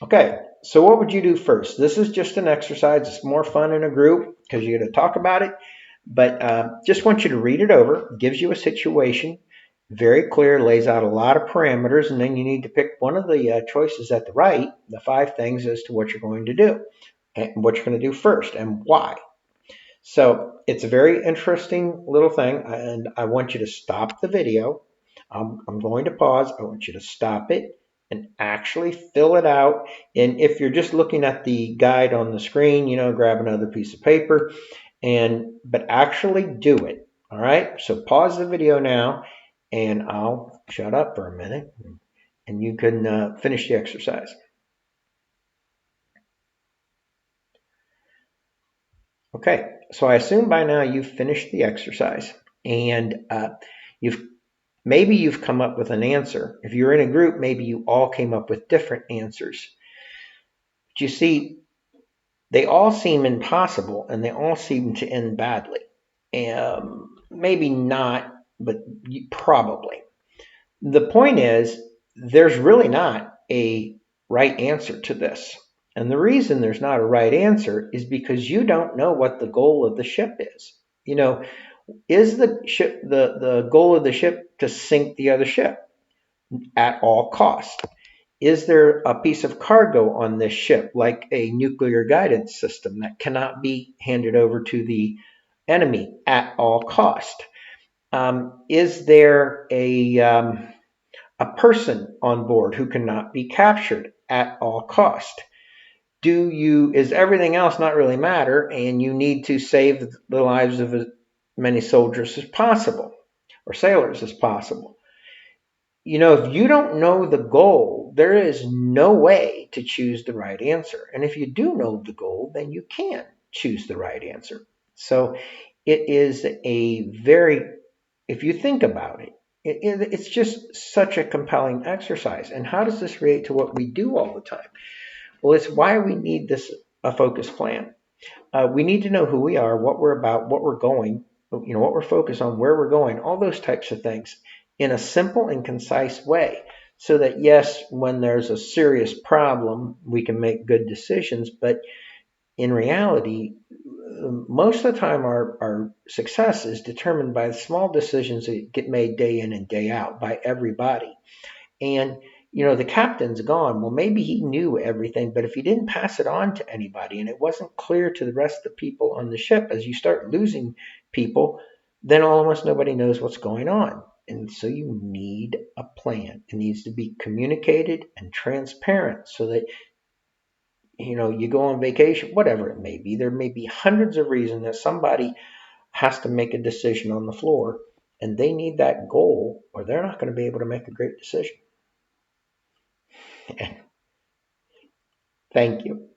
Okay, so what would you do first? This is just an exercise. It's more fun in a group because you're going to talk about it. But just want you to read it over. It gives you a situation, very clear, lays out a lot of parameters, and then you need to pick one of the choices at the right, the 5 things as to what you're going to do and what you're going to do first and why. So it's a very interesting little thing, and I want you to stop the video. I'm going to pause. I want you to stop it and actually fill it out. And if you're just looking at the guide on the screen, grab another piece of paper but actually do it. All right. So pause the video now, and I'll shut up for a minute, and you can finish the exercise. Okay. So I assume by now you've finished the exercise, and you've maybe you've come up with an answer. If you're in a group, maybe you all came up with different answers. But you see, they all seem impossible and they all seem to end badly. Maybe not, but probably. The point is, there's really not a right answer to this. And the reason there's not a right answer is because you don't know what the goal of the ship is. You know, is the ship the goal of the ship to sink the other ship at all cost? Is there a piece of cargo on this ship, like a nuclear guidance system, that cannot be handed over to the enemy at all cost? Is there a person on board who cannot be captured at all cost? Is everything else not really matter, and you need to save the lives of as many soldiers as possible or sailors as possible? If you don't know the goal, there is no way to choose the right answer. And if you do know the goal, then you can choose the right answer. So it is if you think about it's just such a compelling exercise. And how does this relate to what we do all the time? Well, it's why we need a focus plan. We need to know who we are, what we're about, what we're going, what we're focused on, where we're going, all those types of things in a simple and concise way. So that, yes, when there's a serious problem, we can make good decisions. But in reality, most of the time, our success is determined by the small decisions that get made day in and day out by everybody. And the captain's gone. Well, maybe he knew everything, but if he didn't pass it on to anybody and it wasn't clear to the rest of the people on the ship, as you start losing people, then almost nobody knows what's going on. And so you need a plan. It needs to be communicated and transparent so that you go on vacation, whatever it may be. There may be hundreds of reasons that somebody has to make a decision on the floor, and they need that goal, or they're not going to be able to make a great decision. Thank you.